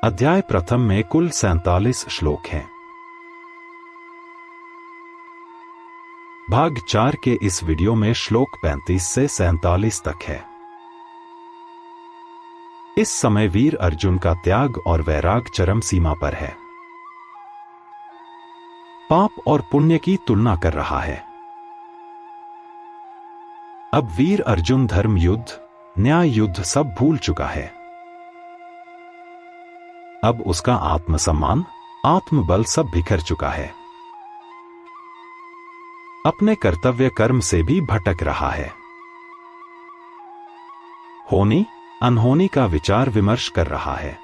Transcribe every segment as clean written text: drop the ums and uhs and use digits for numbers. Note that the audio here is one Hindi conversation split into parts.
अध्याय प्रथम में कुल 47 श्लोक हैं। भाग 4 के इस वीडियो में श्लोक 35 से 47 तक है। इस समय वीर अर्जुन का त्याग और वैराग चरम सीमा पर है। पाप और पुण्य की तुलना कर रहा है। अब वीर अर्जुन धर्म युद्ध, न्याय युद्ध सब भूल चुका है। अब उसका आत्मसम्मान, आत्मबल सब बिखर चुका है। अपने कर्तव्य कर्म से भी भटक रहा है। होनी अनहोनी का विचार विमर्श कर रहा है।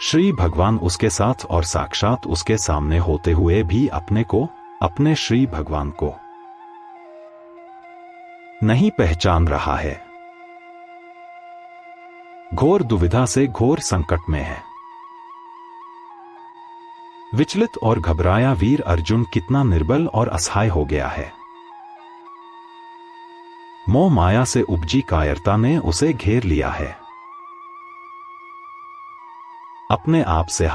श्री भगवान उसके साथ और साक्षात उसके सामने होते हुए भी अपने को, अपने श्री भगवान को नहीं पहचान रहा है। घोर दुविधा से घोर संकट में है। विचलित और घबराया वीर अर्जुन कितना निर्बल और असहाय हो गया है। मोह माया से उपजी कायरता ने उसे घेर लिया है। अपने आप से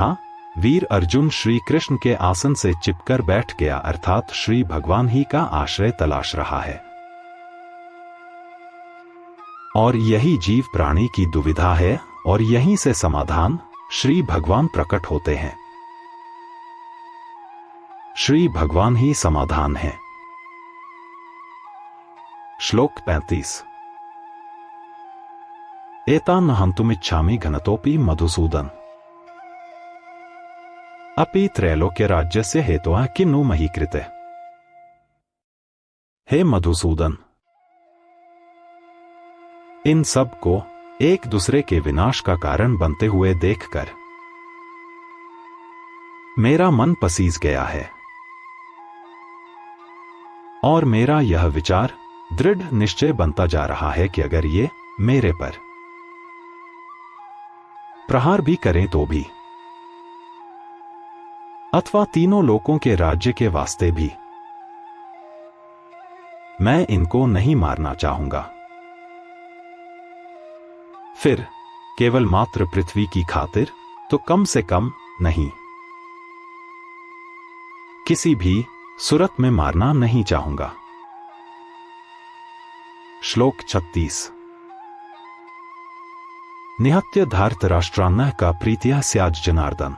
वीर अर्जुन श्री कृष्ण के आसन से चिपकर बैठ गया, अर्थात श्री भगवान ही का आश्रय तलाश रहा है। और यही जीव प्राणी की दुविधा है और यहीं से समाधान श्री भगवान प्रकट होते हैं। श्री भगवान ही समाधान है। श्लोक 35। एतान् हन्तुमिच्छामि घनतोऽपि मधुसूदन अपि त्रैलोक्य राज्यस्य हेतुः किन्नु मही कृते। हे मधुसूदन, इन सब को एक दूसरे के विनाश का कारण बनते हुए देखकर मेरा मन पसीज गया है और मेरा यह विचार दृढ़ निश्चय बनता जा रहा है कि अगर ये मेरे पर प्रहार भी करें तो भी, अथवा तीनों लोकों के राज्य के वास्ते भी, मैं इनको नहीं मारना चाहूंगा। फिर केवल मात्र पृथ्वी की खातिर तो कम से कम नहीं, किसी भी सूरत में मारना नहीं चाहूंगा। श्लोक 36। निहत्य धार्तराष्ट्रान्नः का प्रीत्या स्याज् जनार्दन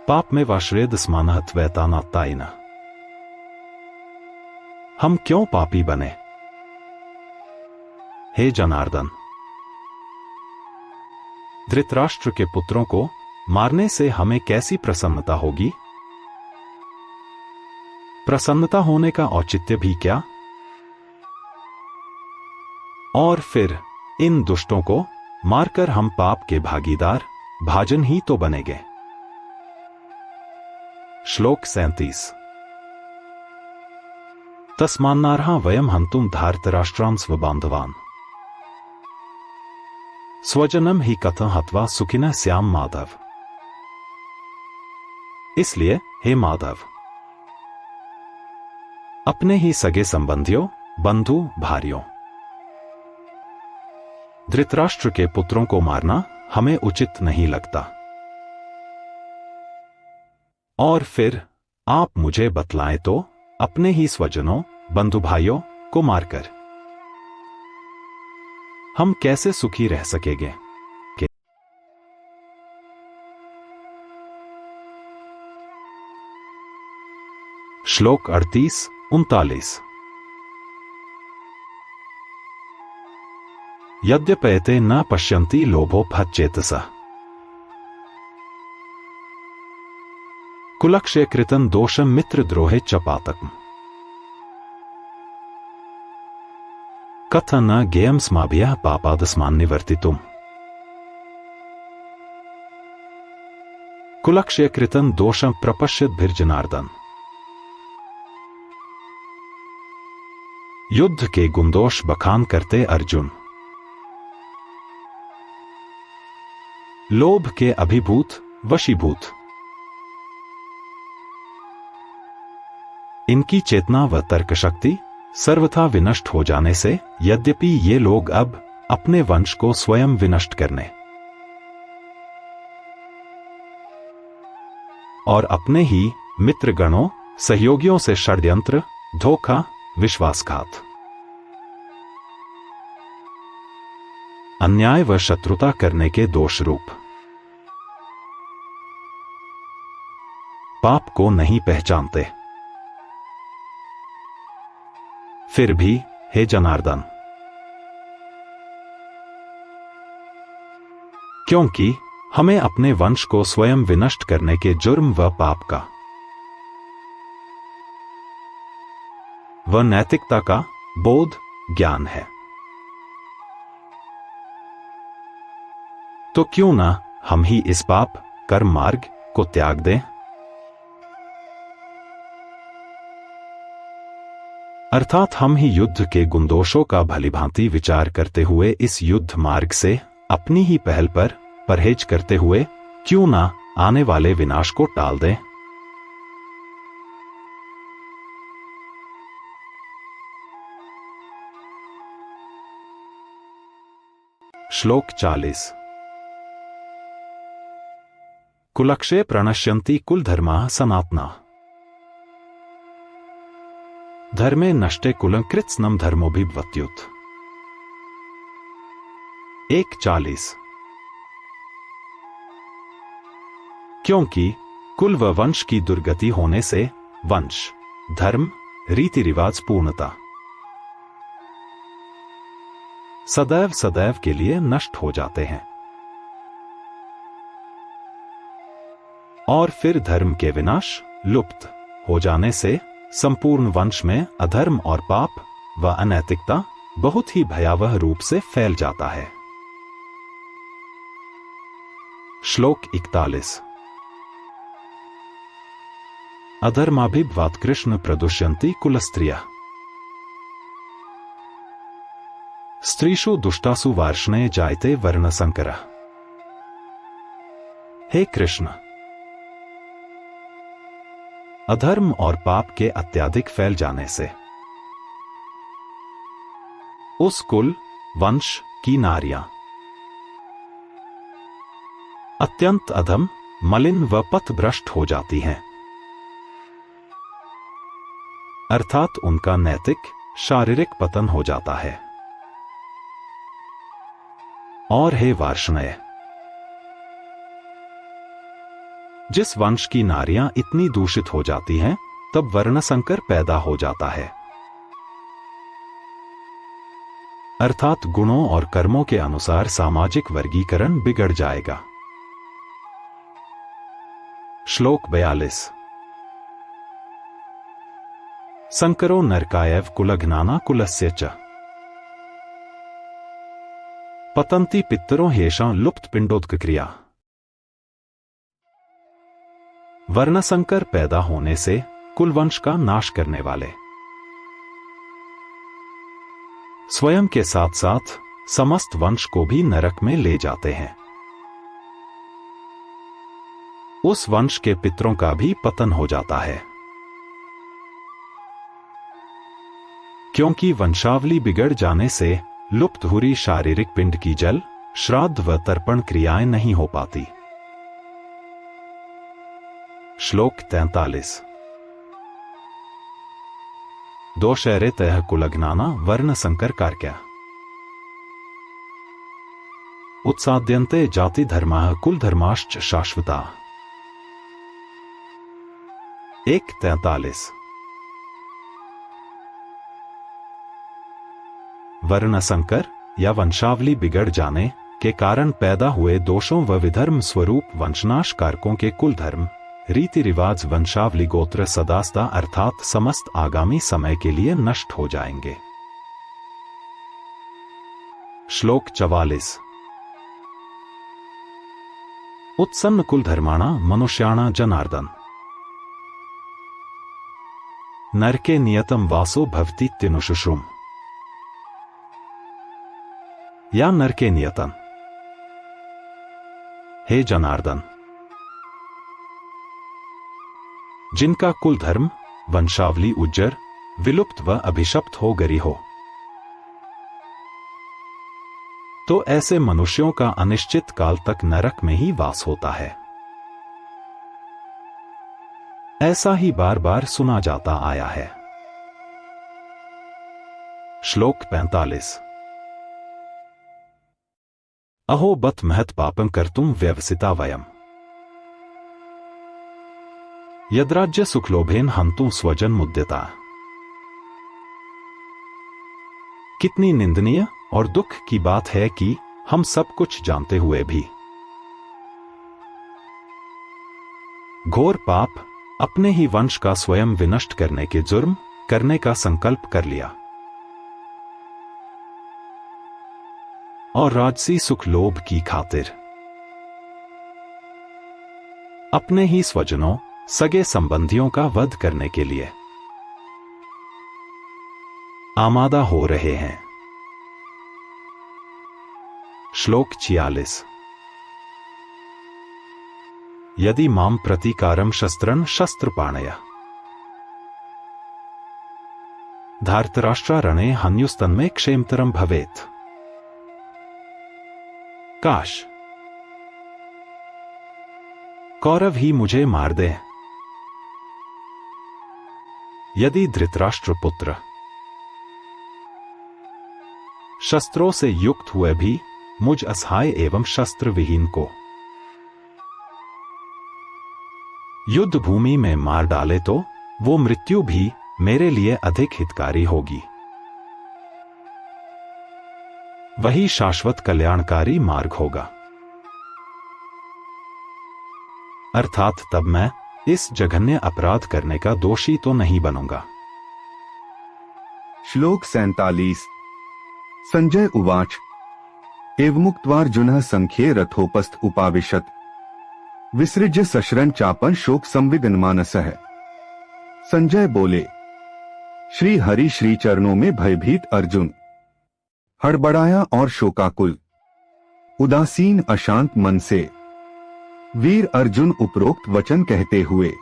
पाप में वाश्रेद स्मानः त्वैतानात्तायिन। हम क्यों पापी बने हे जनार्दन? धृतराष्ट्र के पुत्रों को मारने से हमें कैसी प्रसन्नता होगी? प्रसन्नता होने का औचित्य भी क्या? और फिर इन दुष्टों को मारकर हम पाप के भागीदार, भाजन ही तो बनेंगे। श्लोक 37। तस्मान्नार्हा वयम हन्तुम धार्तराष्ट्रान् स्वबान्धवान् स्वजनम ही कथं हत्वा सुखिनः स्याम माधव। इसलिए हे माधव, अपने ही सगे संबंधियों, बंधु भाइयों, धृतराष्ट्र के पुत्रों को मारना हमें उचित नहीं लगता। और फिर आप मुझे बतलाएं तो अपने ही स्वजनों, बंधु भाइयों को मारकर हम कैसे सुखी रह सकेंगे? श्लोक 38-39। यद्यपैते न पश्यन्ति लोभोपहतचेतसः कुलक्षय कृतं दोषं मित्रद्रोहे च पातकम् कथं न ज्ञेयं स्माभिः पापादस्मान् निवर्तितुम्। कुलक्षय कृतं दोषं प्रपश्यद्भिर्जनार्दन। युद्ध के गुणदोष बखान करते अर्जुन लोभ के अभिभूत वशीभूत, इनकी चेतना व तर्क शक्ति सर्वथा विनष्ट हो जाने से यद्यपि ये लोग अब अपने वंश को स्वयं विनष्ट करने और अपने ही मित्रगणों सहयोगियों से षड्यंत्र, धोखा, विश्वासघात, अन्याय व शत्रुता करने के दोष रूप पाप को नहीं पहचानते। फिर भी हे जनार्दन, क्योंकि हमें अपने वंश को स्वयं विनष्ट करने के जुर्म व पाप का व नैतिकता का बोध ज्ञान है, तो क्यों ना हम ही इस पाप कर्म मार्ग को त्याग दें। अर्थात हम ही युद्ध के गुणदोषों का भलीभांति विचार करते हुए इस युद्ध मार्ग से अपनी ही पहल पर परहेज करते हुए क्यों ना आने वाले विनाश को टाल दें। श्लोक 40। कुलक्षे प्रणश्यन्ति कुलधर्माः सनातना धर्मे नष्टे कुलं कृत्स्नम धर्मोभिभवत्युत। 1:40। क्योंकि कुल व वंश की दुर्गति होने से वंश, धर्म, रीति रिवाज पूर्णता सदैव सदैव के लिए नष्ट हो जाते हैं और फिर धर्म के विनाश, लुप्त हो जाने से संपूर्ण वंश में अधर्म और पाप व अनैतिकता बहुत ही भयावह रूप से फैल जाता है। श्लोक 41। अधर्माभिभवात् कृष्ण प्रदुष्यन्ति कुलस्त्रियः स्त्रीषु दुष्टासु वार्ष्णे जायते वर्णसंकरः। हे कृष्ण, अधर्म और पाप के अत्यधिक फैल जाने से उस कुल, वंश की नारियां अत्यंत अधम, मलिन व पथभ्रष्ट हो जाती हैं, अर्थात उनका नैतिक, शारीरिक पतन हो जाता है। और हे वार्ष्णेय, जिस वंश की नारियां इतनी दूषित हो जाती हैं, तब वर्णसंकर पैदा हो जाता है, अर्थात गुणों और कर्मों के अनुसार सामाजिक वर्गीकरण बिगड़ जाएगा। श्लोक 42। संकरो नरकायैव कुलघ्नाना कुलस्य च पतन्ति पितरो ह्येषां लुप्त पिंडोदकक्रिया। वर्णसंकर पैदा होने से कुलवंश का नाश करने वाले स्वयं के साथ साथ समस्त वंश को भी नरक में ले जाते हैं। उस वंश के पितरों का भी पतन हो जाता है, क्योंकि वंशावली बिगड़ जाने से लुप्त हुई शारीरिक पिंड की जल, श्राद्ध व तर्पण क्रियाएं नहीं हो पाती। श्लोक 43। दोषैरेतयः कुलघ्नाना वर्णसंकर कार्या उत्साद्यन्ते जाति धर्माः कुलधर्माश्च शाश्वता। 1:43। वर्णसंकर या वंशावली बिगड़ जाने के कारण पैदा हुए दोषों व विधर्म स्वरूप वंशनाश कारकों के कुल धर्म, रीति रिवाज, वंशावली, गोत्र सदास्ता अर्थात समस्त आगामी समय के लिए नष्ट हो जाएंगे। श्लोक 44। उत्सन्न कुल धर्माणा मनुष्याणा जनार्दन नरके नियतम वासो भवतीत्यनुशुश्रुम। या नरके नियतन, हे जनार्दन, जिनका कुल धर्म, वंशावली उज्जर, विलुप्त व अभिशप्त हो गई हो, तो ऐसे मनुष्यों का अनिश्चित काल तक नरक में ही वास होता है। ऐसा ही बार बार सुना जाता आया है। श्लोक 45। अहो बत महत् पापं कर्तुं व्यवसिता वयम् यद्राज्य सुखलोभेन हन्तु स्वजन मुद्यता। कितनी निंदनीय और दुख की बात है कि हम सब कुछ जानते हुए भी घोर पाप, अपने ही वंश का स्वयं विनष्ट करने के जुर्म करने का संकल्प कर लिया और राजसी सुख लोभ की खातिर अपने ही स्वजनों, सगे संबंधियों का वध करने के लिए आमादा हो रहे हैं। श्लोक 46। यदि माम प्रतिकारम शस्त्रं शस्त्रपाणय धार्तराष्ट्रारणे हन्युस्तन्मे क्षेमतरम भवेत्। काश कौरव ही मुझे मार दे। यदि धृतराष्ट्र पुत्र शस्त्रों से युक्त हुए भी मुझ असहाय एवं शस्त्र विहीन को युद्ध भूमि में मार डाले तो वो मृत्यु भी मेरे लिए अधिक हितकारी होगी। वही शाश्वत कल्याणकारी मार्ग होगा। अर्थात तब मैं इस जघन्य अपराध करने का दोषी तो नहीं बनूंगा। श्लोक 47। संजय उवाच एवमुक्त्वार्जुनः संख्ये रथोपस्थ उपाविशत् विसृज्य सशरन् चापन् शोक संविदन्मानसः। संजय बोले, श्री हरि श्री चरणों में भयभीत अर्जुन हड़बड़ाया और शोकाकुल उदासीन अशांत मन से वीर अर्जुन उपरोक्त वचन कहते हुए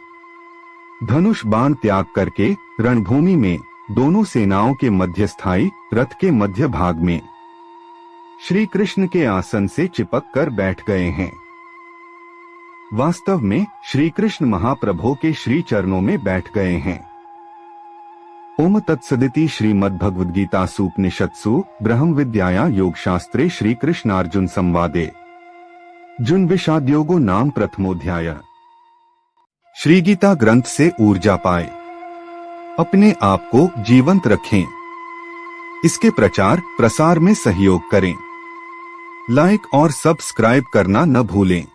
धनुष बाण त्याग करके रणभूमि में दोनों सेनाओं के मध्य स्थायी रथ के मध्य भाग में श्री कृष्ण के आसन से चिपक कर बैठ गए हैं। वास्तव में श्री कृष्ण महाप्रभु के श्री चरणों में बैठ गए हैं। ओम तत्सदिति श्रीमद्भगवद्गीतासु उपनिषत्सु ब्रह्म विद्याया योगशास्त्रे श्री कृष्णार्जुन संवादे जुन विषादयोगो नाम प्रथमोध्याय। श्री गीता ग्रंथ से ऊर्जा पाए, अपने आप को जीवंत रखें, इसके प्रचार प्रसार में सहयोग करें, लाइक और सब्सक्राइब करना न भूलें।